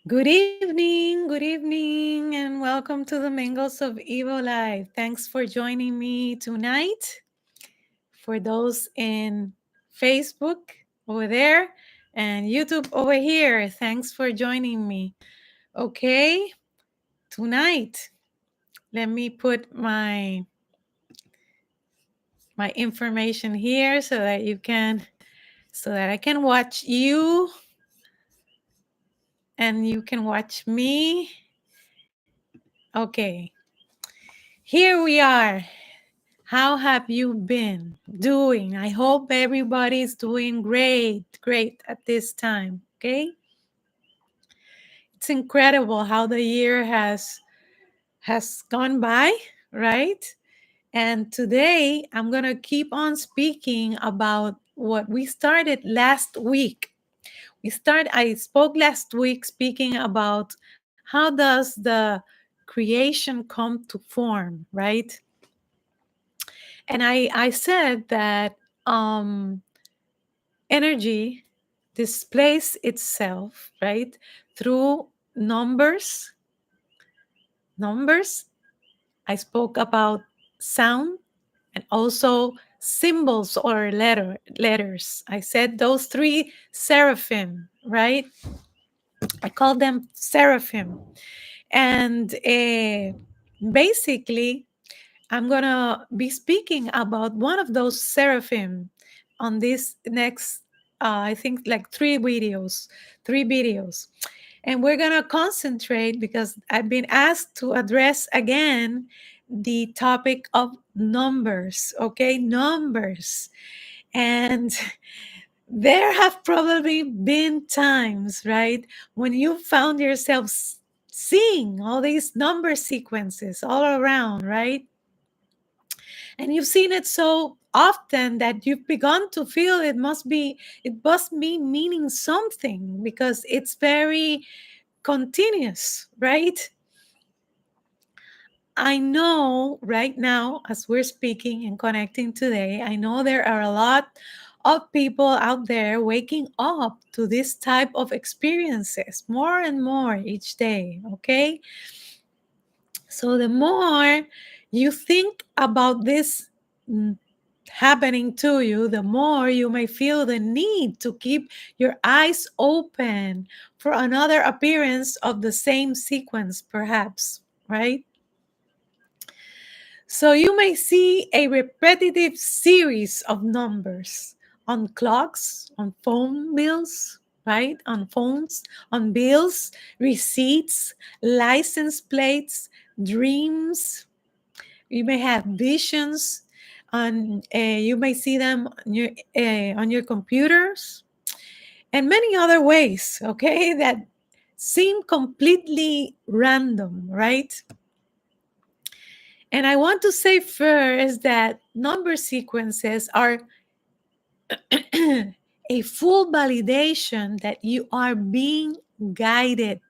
Good evening, and welcome to the Mingles of Evo Live. Thanks for joining me tonight. For those in Facebook over there and YouTube over here, thanks for joining me. Okay, tonight, let me put my information here so that I can watch you and you can watch me. Okay, here we are. How have you been doing? I hope everybody's doing great at this time, okay? It's incredible how the year has gone by, right? And today I'm going to keep on speaking about what we started last week. I spoke last week speaking about how does the creation come to form, right? And I said that energy displays itself, right, through numbers. Numbers. I spoke about sound and also symbols or letters. I said those three seraphim, right? I call them seraphim. And basically, I'm going to be speaking about one of those seraphim on this next, I think, like three videos. And we're going to concentrate because I've been asked to address again the topic of numbers, okay? Numbers. And there have probably been times, right, when you found yourself seeing all these number sequences all around, right? And you've seen it so often that you've begun to feel it must be meaning something because it's very continuous, right? I know right now, as we're speaking and connecting today, I know there are a lot of people out there waking up to this type of experiences more and more each day, okay? So the more you think about this mm, happening to you, the more you may feel the need to keep your eyes open for another appearance of the same sequence, perhaps, right? So you may see a repetitive series of numbers on clocks, on phone bills, right? On phones, on bills, receipts, license plates, dreams. You may have visions, and you may see them on your computers, and many other ways, okay, that seem completely random, right? And I want to say first that number sequences are a full validation that you are being that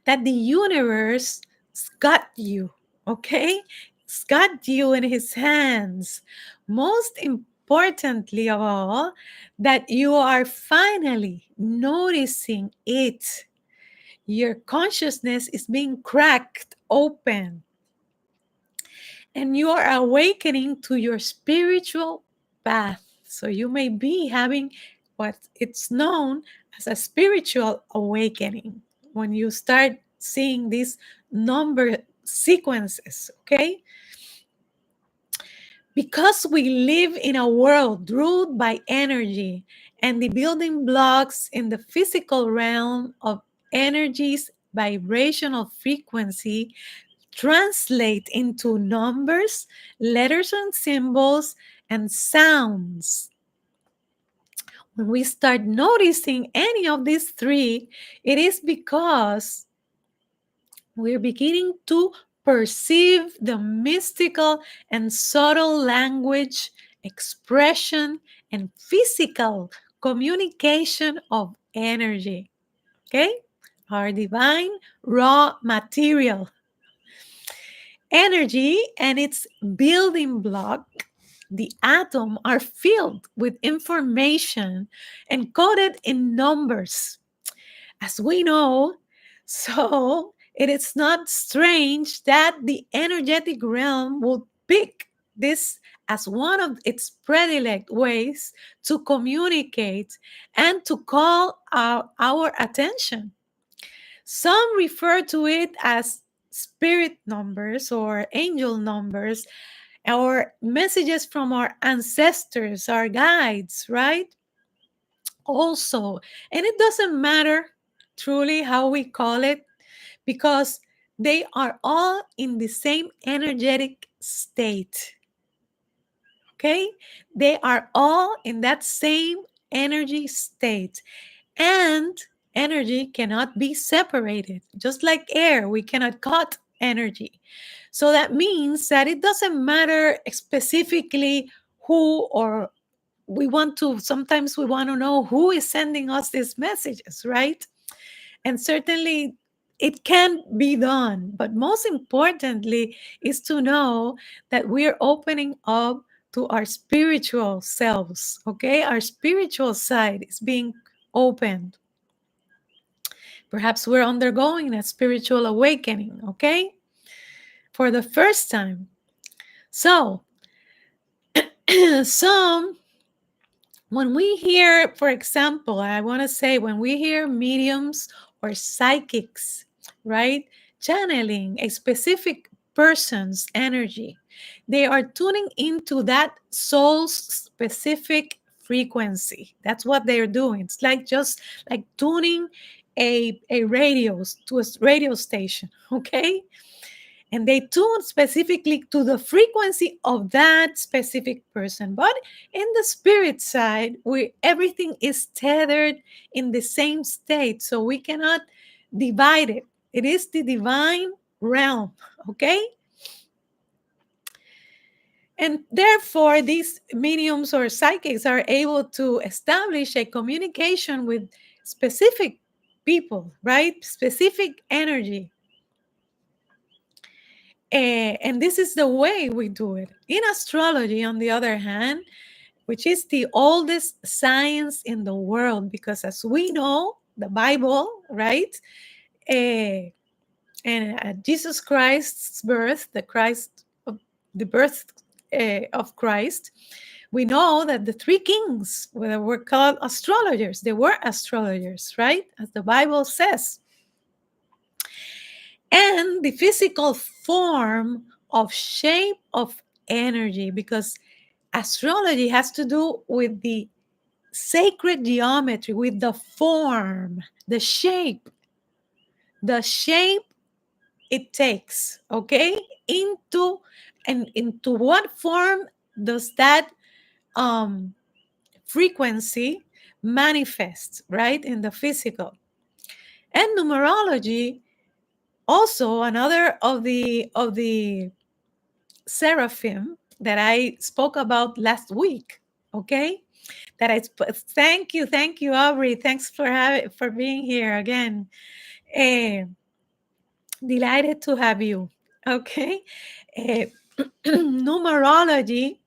the universe has got you, okay? It's got you in his hands. Most importantly of all, that you are finally noticing it. Your consciousness is being cracked open and you are awakening to your spiritual path. So you may be having what it's known as a spiritual awakening when you start seeing these number sequences, okay? Because we live in a world ruled by energy and the building blocks in the physical realm of energy's vibrational frequency translate into numbers, letters and symbols, and sounds. When we start noticing any of these three, it is because we're beginning to perceive the mystical and subtle language, expression, and physical communication of energy. Okay? Our divine raw material. Energy and its building block, the atom, are filled with information encoded in numbers. as we know. So it is not strange that the energetic realm would pick this as one of its predilect ways to communicate and to call our attention. Some refer to it as spirit numbers or angel numbers or messages from our ancestors, our guides, right? Also, and it doesn't matter truly how we call it because they are all in the same energetic state. Okay? They are all in that same energy state. And energy cannot be separated. Just like air, we cannot cut energy. So that means that it doesn't matter specifically who, or sometimes we want to know who is sending us these messages, right? And certainly it can be done. But most importantly is to know that we're opening up to our spiritual selves, okay? Our spiritual side is being opened. Perhaps we're undergoing a spiritual awakening, okay? For the first time. So, some when we hear, for example, I want to say when we hear mediums or psychics, right, channeling a specific person's energy, they are tuning into that soul's specific frequency. That's what they're doing. It's like just like tuning a radio to a radio station, okay? And they tune specifically to the frequency of that specific person. But in the spirit side, where everything is tethered in the same state, so we cannot divide it. It is the divine realm, okay? And therefore, these mediums or psychics are able to establish a communication with specific people, right? Specific energy. And this is the way we do it. In astrology, on the other hand, which is the oldest science in the world, because as we know, the Bible, right? Uh, and Jesus Christ's birth, the birth of Christ, we know that the three kings were called astrologers. They were astrologers, right? As the Bible says. And the physical form of shape of energy, because astrology has to do with the sacred geometry, with the form, the shape it takes, okay? Into what form does that frequency manifest, right, in the physical? And numerology, also another of the seraphim that I spoke about last week, okay? Thank you, Aubrey. Thanks for being here again. Delighted to have you, okay? Numerology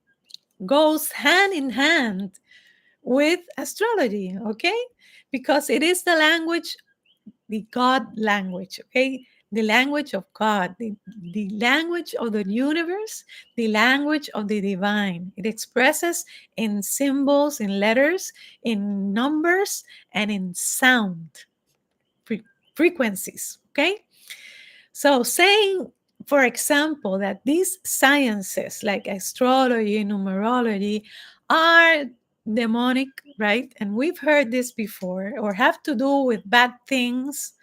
goes hand in hand with astrology, okay? Because it is the language, the God language, okay? The language of God, the language of the universe, the language of the divine. It expresses in symbols, in letters, in numbers, and in sound frequencies, okay? So saying, for example, that these sciences like astrology, numerology are demonic, right? And we've heard this before, or have to do with bad things,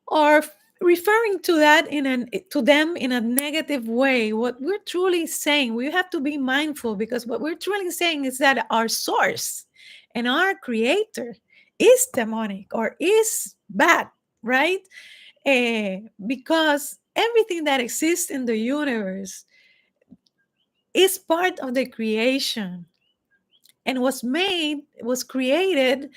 or referring to them in a negative way. What we're truly saying, we have to be mindful, because what we're truly saying is that our source and our creator is demonic or is bad, right? Because everything that exists in the universe is part of the creation and was created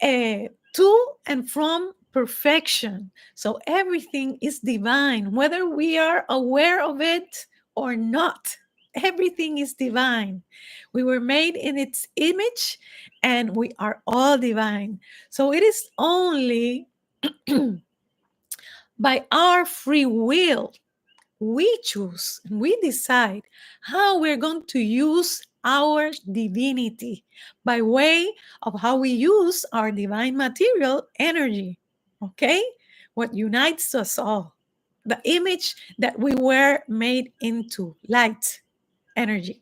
to and from perfection. So everything is divine, whether we are aware of it or not. everything is divine. We were made in its image and we are all divine. So it is only by our free will we choose and we decide how we're going to use our divinity by way of how we use our divine material energy. Okay? What unites us all, the image that we were made into, light energy.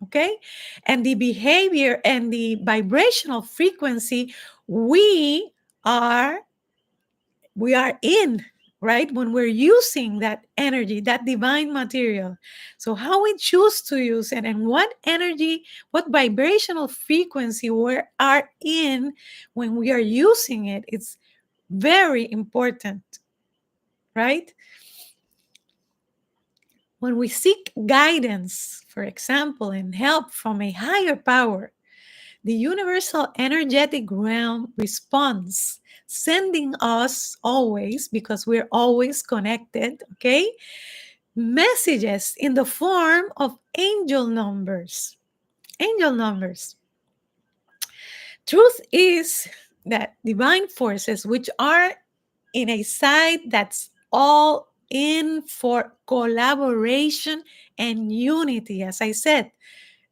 Okay? And the behavior and the vibrational frequency we are we are in, right? When we're using that energy, that divine material. So how we choose to use it and what energy, what vibrational frequency we are in when we are using it, it's very important, right? When we seek guidance, for example, and help from a higher power, the universal energetic realm responds, sending us always, because we're always connected, okay, messages in the form of angel numbers. Angel numbers. Truth is that divine forces, which are in a side that's all in for collaboration and unity, as I said,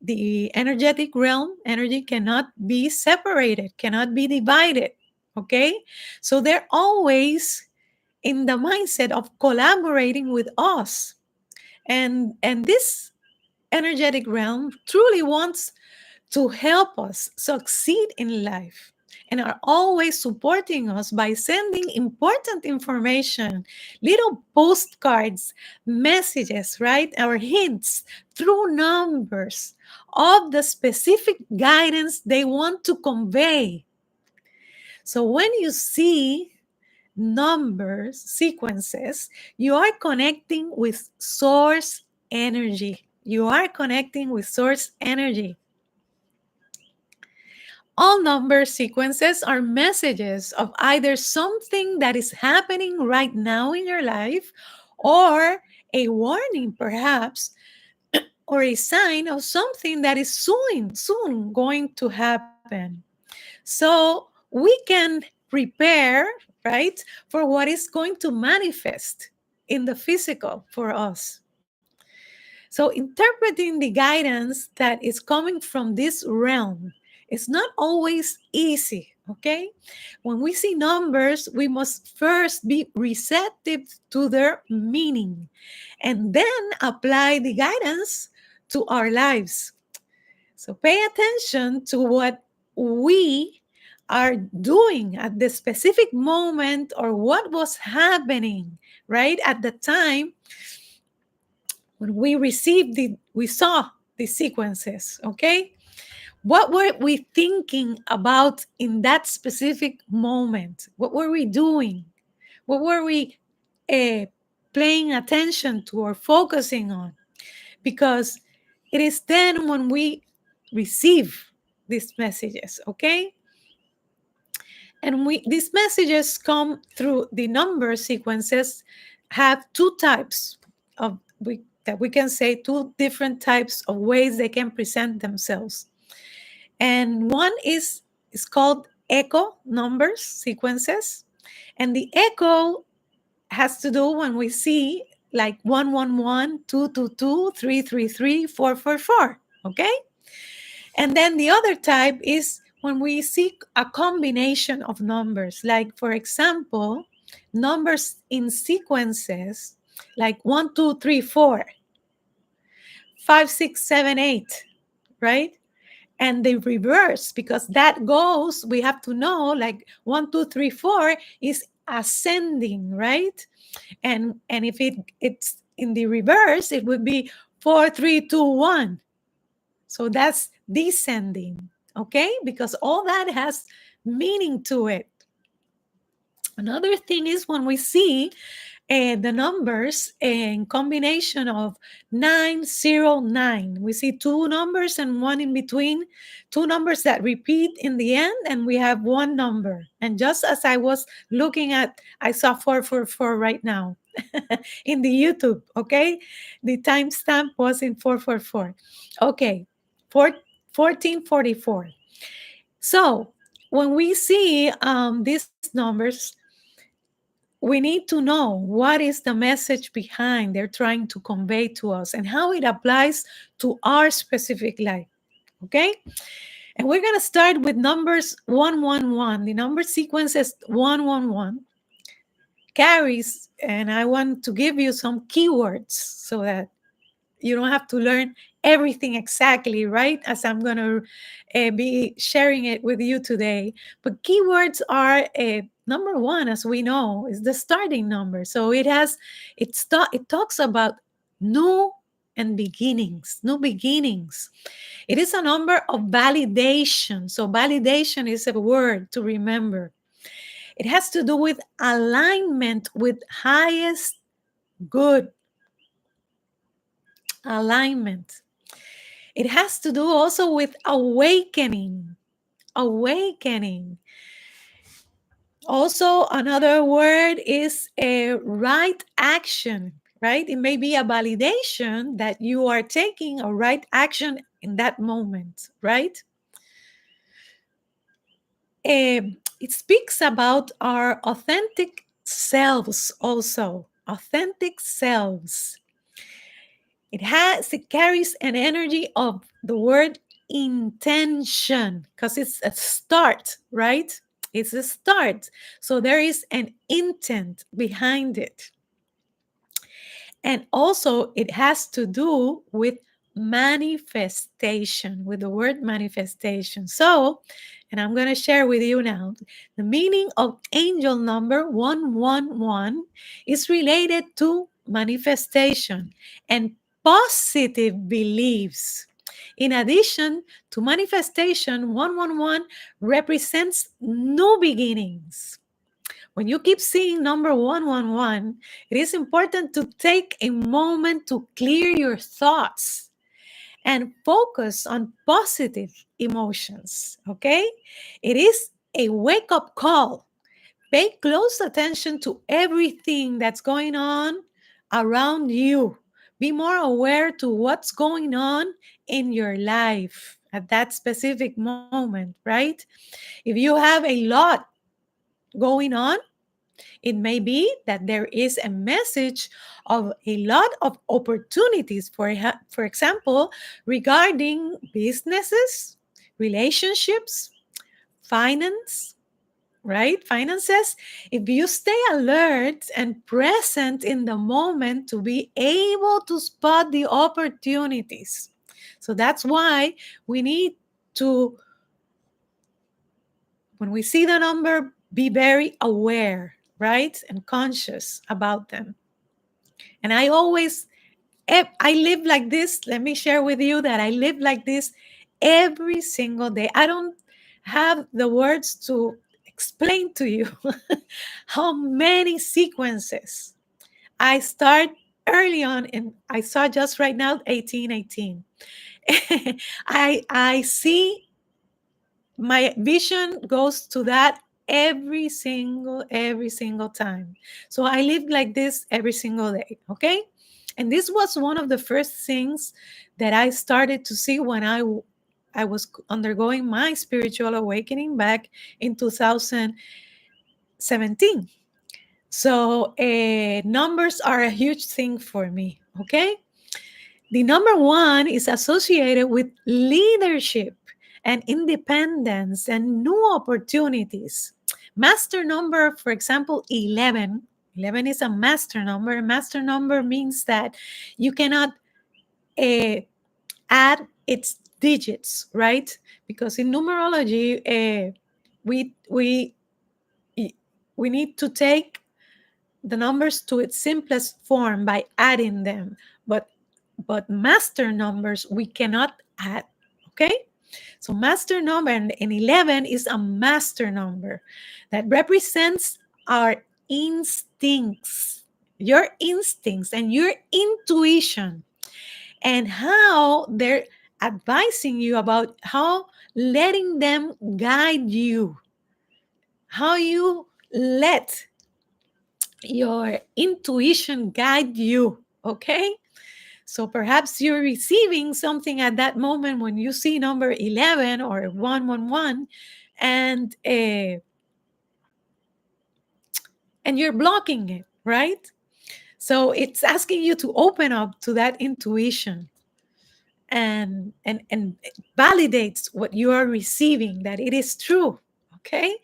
the energetic realm, energy cannot be separated, cannot be divided. Okay? So they're always in the mindset of collaborating with us. And this energetic realm truly wants to help us succeed in life and are always supporting us by sending important information, little postcards, messages, right? Our hints through numbers of the specific guidance they want to convey. So when you see numbers, sequences, you are connecting with source energy. You are connecting with source energy. All number sequences are messages of either something that is happening right now in your life or a warning, perhaps, or a sign of something that is soon going to happen. So we can prepare, right, for what is going to manifest in the physical for us. So interpreting the guidance that is coming from this realm is not always easy, okay? When we see numbers, we must first be receptive to their meaning and then apply the guidance to our lives. So pay attention to what we are doing at the specific moment or what was happening, right, at the time when we saw the sequences, okay? What were we thinking about in that specific moment? What were we doing? What were we uh, paying attention to or focusing on? Because it is then when we receive these messages, okay? And these messages come through the number sequences, have two types of that we can say two different types of ways they can present themselves. And one is called echo numbers sequences. And the echo has to do when we see like 111, 222, 333, 444. Okay? And then the other type is when we see a combination of numbers, like, for example, numbers in sequences like 1, 2, 3, 4, 5, 6, 7, 8, right? And the reverse, because that goes, we have to know like 1, 2, 3, 4 is ascending, right? And if it's in the reverse, it would be 4, 3, 2, 1. So that's descending, okay? Because all that has meaning to it. Another thing is when we see the numbers in combination of 909. We see two numbers and one in between, two numbers that repeat in the end, and we have one number. And just as I was looking at, I saw 444 right now. in the YouTube, okay? The timestamp was in 444. Okay, 1444. So when we see these numbers, we need to know what is the message behind they're trying to convey to us and how it applies to our specific life, okay? And we're going to start with numbers 111. The number sequence is 111 carries, and I want to give you some keywords so that you don't have to learn everything exactly, right? As I'm going to be sharing it with you today. But keywords are number one, as we know, is the starting number. So it talks about new and beginnings, new beginnings. It is a number of validation. So validation is a word to remember. It has to do with alignment with highest good. Alignment. It has to do also with awakening. Awakening. Also, another word is a right action, right? It may be a validation that you are taking a right action in that moment, right? It speaks about our authentic selves also. Authentic selves. It carries an energy of the word intention because it's a start, right? It's a start. So there is an intent behind it. And also it has to do with manifestation, with the word manifestation. So, and I'm going to share with you now, the meaning of angel number 111 is related to manifestation and positive beliefs. In addition to manifestation, 111 represents new beginnings. When you keep seeing number 111, it is important to take a moment to clear your thoughts and focus on positive emotions, okay? It is a wake-up call. Pay close attention to everything that's going on around you. Be more aware to what's going on in your life at that specific moment, right? If you have a lot going on, it may be that there is a message of a lot of opportunities, for example, regarding businesses, relationships, finance, right? Finances. If you stay alert and present in the moment to be able to spot the opportunities. So that's why we need to, when we see the number, be very aware, right? And conscious about them. And I live like this. Let me share with you that I live like this every single day. I don't have the words to explain to you how many sequences I start early on. And I saw just right now 1818. I see my vision goes to that every single time. So I live like this every single day, okay? And this was one of the first things that I started to see when I was undergoing my spiritual awakening back in 2017. So numbers are a huge thing for me, okay? The number one is associated with leadership and independence and new opportunities. Master number, for example, 11. 11 is a master number. A master number means that you cannot add its digits, right? Because in numerology, we we need to take the numbers to its simplest form by adding them. But master numbers we cannot add, okay? So master number and 11 is a master number that represents our instincts, your instincts and your intuition, and how they're advising you about how letting them guide you, how you let your intuition guide you, okay? So perhaps you're receiving something at that moment when you see number 11 or 111, and and you're blocking it, right? So it's asking you to open up to that intuition, and it validates what you are receiving, that it is true. Okay,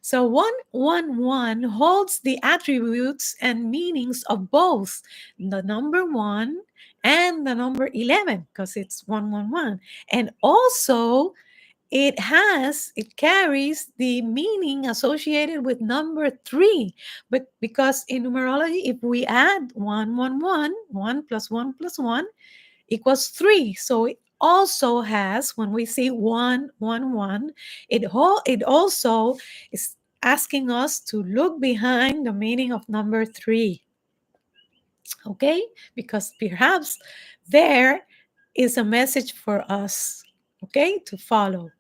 so 111 holds the attributes and meanings of both the number 1 and the number 11, because it's 111. And also it carries the meaning associated with number 3. But because in numerology, if we add 111, 1 plus 1 plus 1 equals 3. So it also has, when we see 111, it also is asking us to look behind the meaning of number 3. Okay, because perhaps there is a message for us, okay, to follow.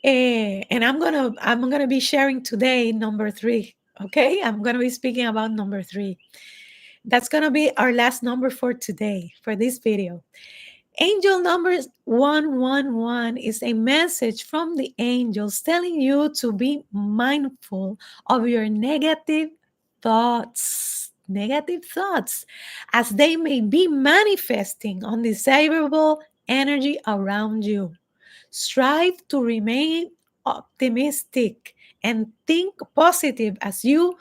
And I'm gonna be sharing today number 3. Okay, I'm gonna be speaking about number 3. That's gonna be our last number for today, for this video. Angel number 111 is a message from the angels telling you to be mindful of your negative thoughts, as they may be manifesting undesirable energy around you. Strive to remain optimistic and think positive, as your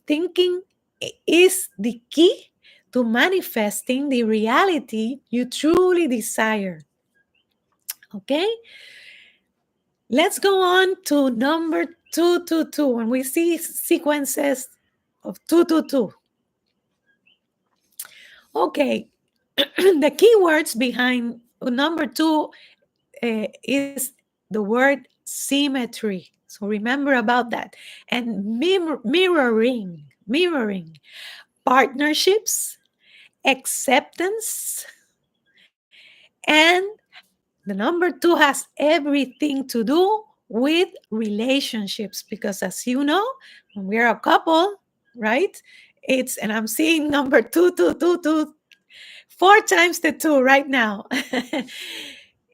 thinking is the key to manifesting the reality you truly desire. Okay? Let's go on to number 222. When we see sequences of 222. Okay. The keywords behind number 2 is the word symmetry. So remember about that. And mirroring, partnerships, acceptance, and the number 2 has everything to do with relationships, because as you know, when we're a couple, right? And I'm seeing number 2222 4 times the 2 right now.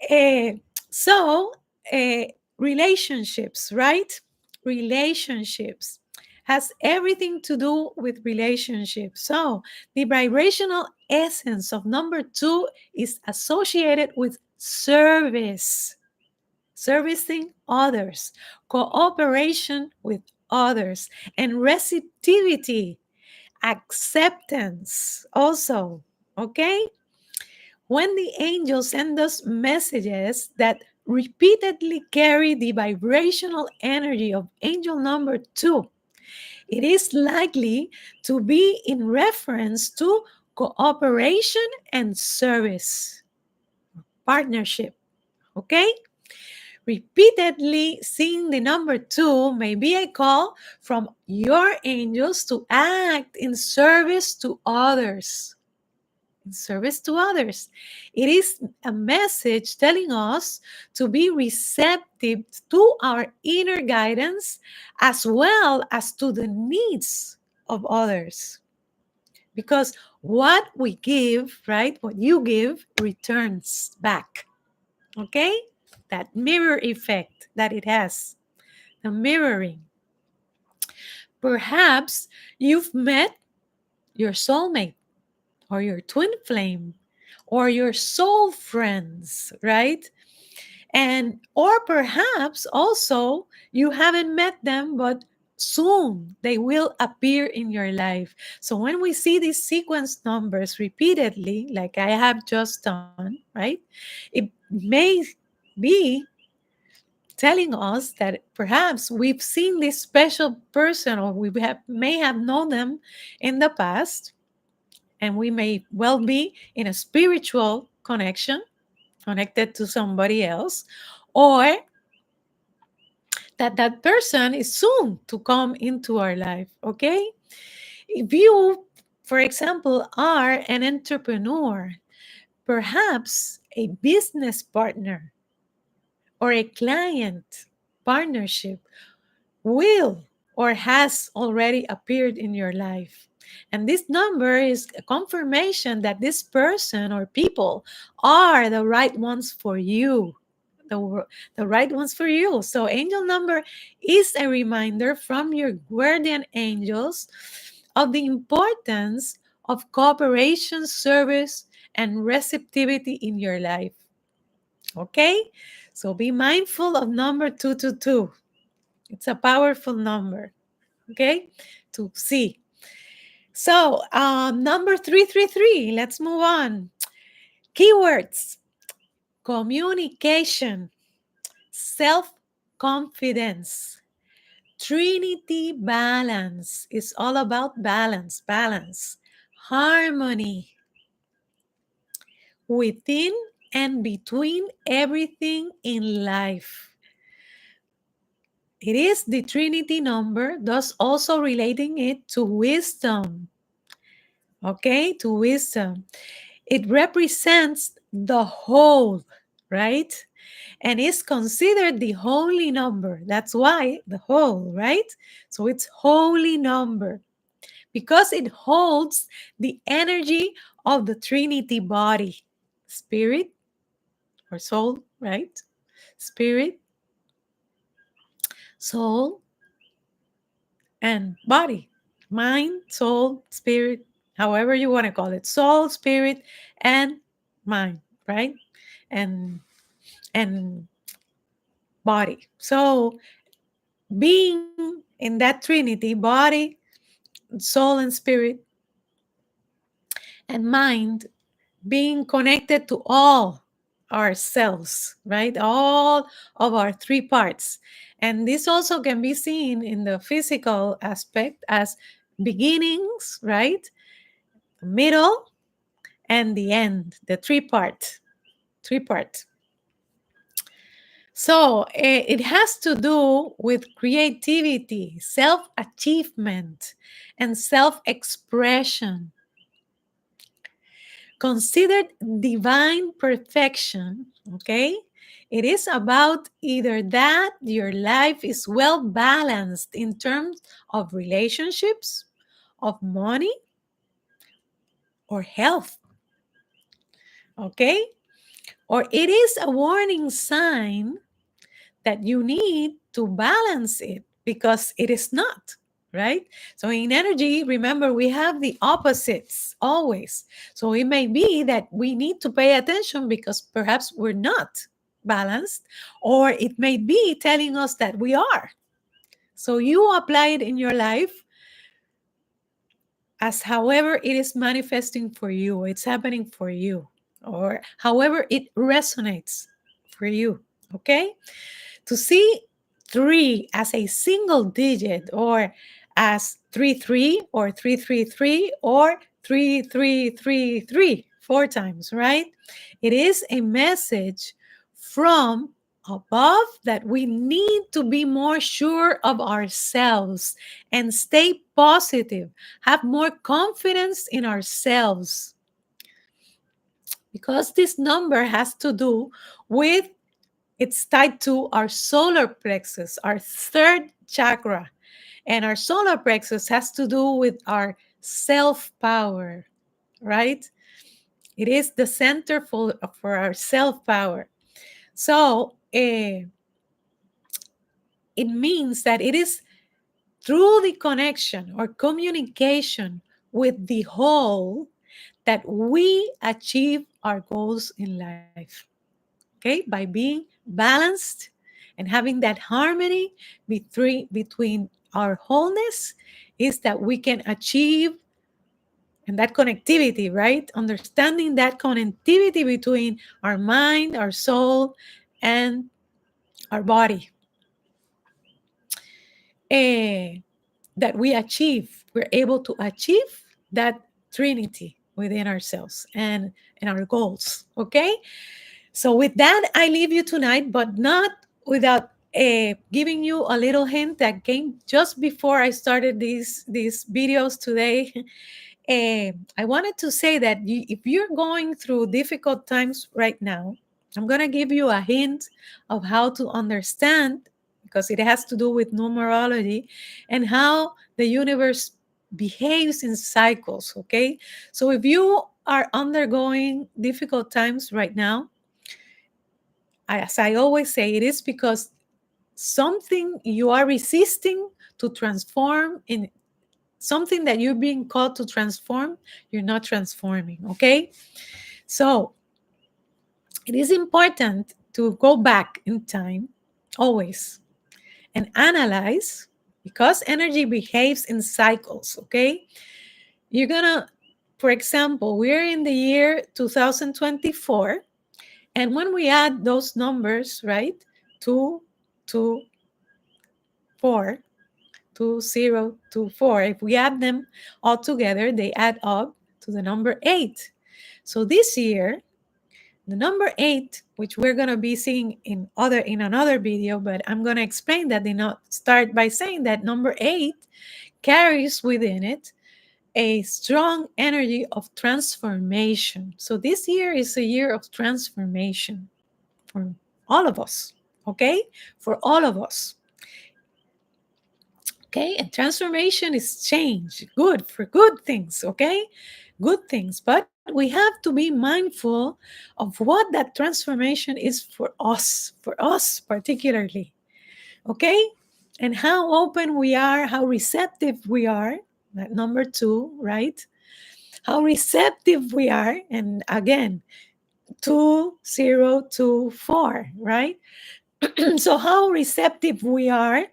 Eh, so, eh, relationships, right? Relationships has everything to do with relationships. So, the vibrational essence of number 2 is associated with service, servicing others, cooperation with others, and receptivity, acceptance also. Okay? When the angels send us messages that repeatedly carry the vibrational energy of angel number 2, it is likely to be in reference to cooperation and service, partnership. Okay? Repeatedly seeing the number 2 may be a call from your angels to act in service to others. In service to others. It is a message telling us to be receptive to our inner guidance as well as to the needs of others. Because what we give, right, what you give returns back. Okay? That mirror effect that it has, the mirroring. Perhaps you've met your soulmate or your twin flame or your soul friends, right? And or perhaps also you haven't met them, but soon they will appear in your life. So when we see these sequence numbers repeatedly, like I have just done, right? It may be telling us that perhaps we've seen this special person, or may have known them in the past, and we may well be in a spiritual connection, connected to somebody else, or that person is soon to come into our life. Okay, if you, for example, are an entrepreneur, perhaps a business partner or a client partnership will or has already appeared in your life. And this number is a confirmation that this person or people are the right ones for you. The right ones for you. So, angel number is a reminder from your guardian angels of the importance of cooperation, service, and receptivity in your life. Okay? So, be mindful of number 222. It's a powerful number. Okay? To see. So, number 333, let's move on. Keywords: communication, self confidence, Trinity balance. Is all about balance, harmony within and between everything in life. It is the Trinity number, thus also relating it to wisdom. Okay, to wisdom. It represents the whole, right? And is considered the holy number. That's why the whole, right? So it's holy number because it holds the energy of the Trinity body, spirit or soul, right? Spirit, soul, and body, mind, soul, spirit, however you want to call it, soul, spirit, and mind, right? And and body. So being in that Trinity, body, soul, and spirit, and mind, being connected to all ourselves, right? All of our three parts. And this also can be seen in the physical aspect as beginnings, right? Middle, and the end, the three part. So it has to do with creativity, self achievement, and self expression. Considered divine perfection, okay? It is about either that your life is well balanced in terms of relationships, of money, or health, okay? Or it is a warning sign that you need to balance it because it is not, right? So in energy, remember, we have the opposites always. So it may be that we need to pay attention because perhaps we're not balanced, or it may be telling us that we are. So you apply it in your life as however it is manifesting for you, it's happening for you, or however it resonates for you, okay? To see 3 as a single digit, or as 33 or 333 or 3333 four times, right? It is a message from above that we need to be more sure of ourselves and stay positive, have more confidence in ourselves, because this number has to do with, it's tied to our solar plexus, our third chakra. And our solar plexus has to do with our self power, right? It is the center for our self power. So it means that it is through the connection or communication with the whole that we achieve our goals in life. Okay, by being balanced and having that harmony between our wholeness, is that we can achieve, and that connectivity, right? Understanding that connectivity between our mind, our soul, and our body, eh, that we're able to achieve that trinity within ourselves and our goals. Okay. So with that, I leave you tonight, but not without giving you a little hint that came just before I started these videos today. I wanted to say that if you're going through difficult times right now, I'm going to give you a hint of how to understand because it has to do with numerology and how the universe behaves in cycles, okay? So if you are undergoing difficult times right now, as I always say, it is because something you are resisting to transform in something that you're being called to transform, you're not transforming, okay? So it is important to go back in time always and analyze because energy behaves in cycles, okay? You're gonna, for example, we're in the year 2024, and when we add those numbers, right? 2, 2, 4, 2, 0, 2, 4. If we add them all together, they add up to the number 8. So this year, the number 8, which we're going to be seeing in another video, but I'm going to explain that. Start by saying that number 8 carries within it a strong energy of transformation. So this year is a year of transformation for all of us, okay? For all of us. Okay, and transformation is change, good for good things, okay? Good things, but we have to be mindful of what that transformation is for us particularly, okay? And how open we are, how receptive we are, that number 2, right? How receptive we are, and again, 2024, right? So how receptive we are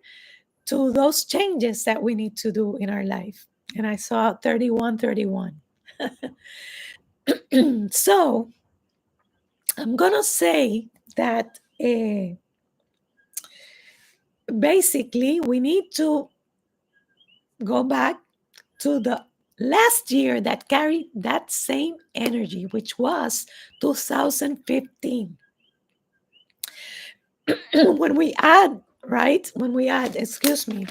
to those changes that we need to do in our life. And I saw 3131. So I'm going to say that basically we need to go back to the last year that carried that same energy, which was 2015. When we add, right? When we add, excuse me.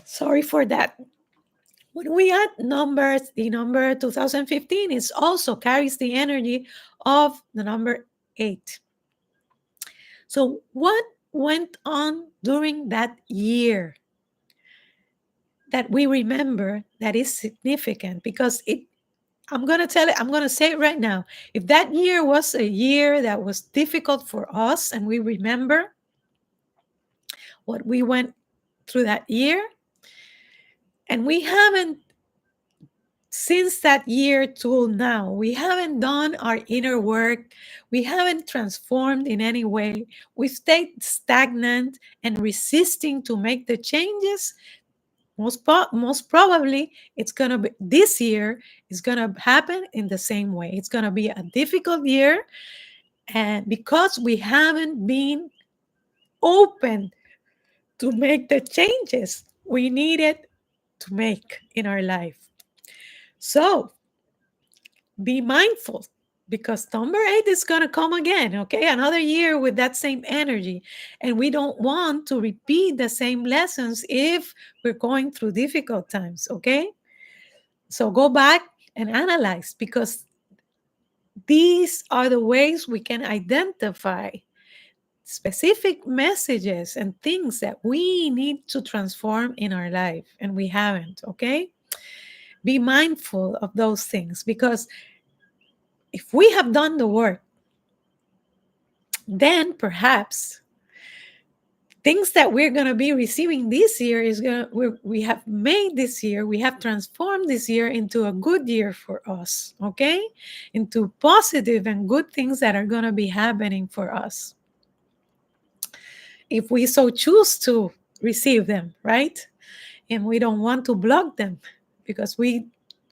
Sorry for that. When we add numbers, the number 2015 is also carries the energy of the number 8. So what went on during that year that we remember that is significant? Because I'm going to say it right now. If that year was a year that was difficult for us and we remember what we went through that year, and we haven't since that year till now, we haven't done our inner work. We haven't transformed in any way. We stayed stagnant and resisting to make the changes. Most probably, it's going to be this year is going to happen in the same way. It's going to be a difficult year. And because we haven't been open to make the changes we needed to make in our life. So, be mindful because number 8 is going to come again, okay? Another year with that same energy. And we don't want to repeat the same lessons if we're going through difficult times, okay? So go back and analyze because these are the ways we can identify specific messages and things that we need to transform in our life and we haven't, okay? Be mindful of those things because if we have done the work, then perhaps things that we're going to be receiving this year is going to we have made this year, we have transformed this year into a good year for us, okay? Into positive and good things that are going to be happening for us. If we so choose to receive them, right? And we don't want to block them because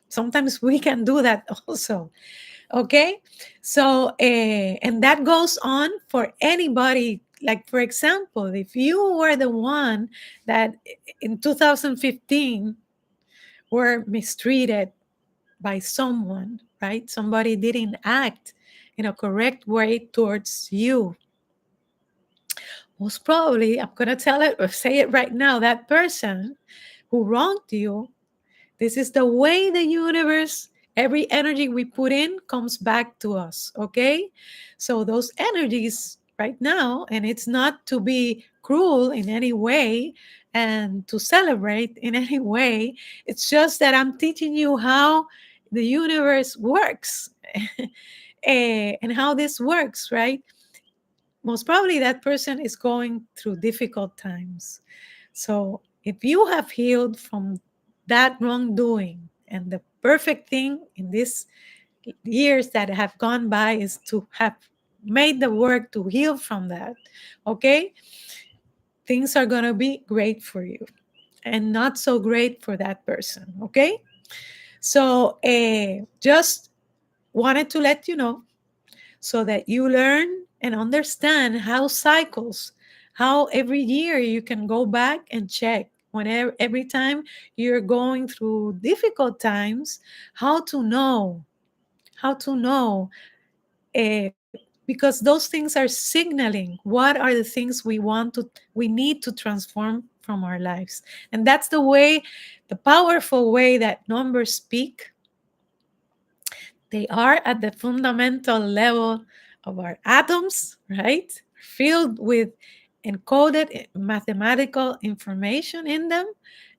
sometimes we can do that also. Okay, so and that goes on for anybody. Like, for example, if you were the one that in 2015 were mistreated by someone, right? Somebody didn't act in a correct way towards you. Most probably, I'm going to tell it or say it right now, that person who wronged you, this is the way the universe Every energy we put in comes back to us, okay? So those energies right now, and it's not to be cruel in any way and to celebrate in any way, it's just that I'm teaching you how the universe works and how this works, right? Most probably that person is going through difficult times. So if you have healed from that wrongdoing, and the perfect thing in these years that have gone by is to have made the work to heal from that, okay? Things are going to be great for you and not so great for that person, okay? So just wanted to let you know so that you learn and understand how cycles, how every year you can go back and check whenever, every time you're going through difficult times, how to know, how to know, uh, because those things are signaling what are the things we need to transform from our lives. And that's the way, the powerful way that numbers speak. They are at the fundamental level of our atoms, right? Filled with encoded mathematical information in them.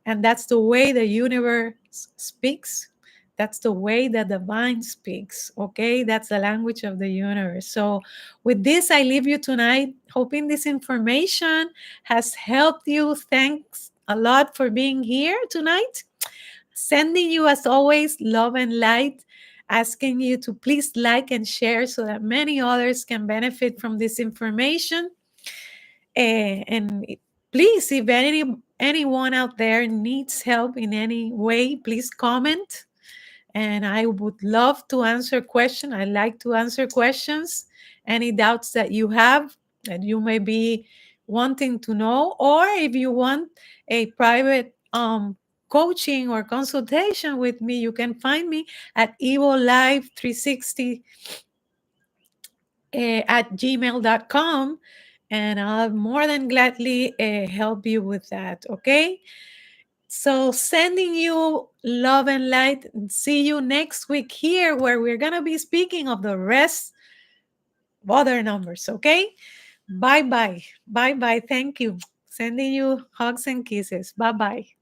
And that's the way the universe speaks. That's the way the divine speaks. Okay. That's the language of the universe. So, with this, I leave you tonight, hoping this information has helped you. Thanks a lot for being here tonight. Sending you, as always, love and light, asking you to please like and share so that many others can benefit from this information. And please, if anyone out there needs help in any way, please comment, and I would love to answer questions. I like to answer questions. Any doubts that you have that you may be wanting to know, or if you want a private coaching or consultation with me, you can find me at evolive360 at gmail.com, and I'll more than gladly help you with that. Okay. So, sending you love and light. See you next week here, where we're going to be speaking of the rest of other numbers. Okay. Bye bye. Bye bye. Thank you. Sending you hugs and kisses. Bye bye.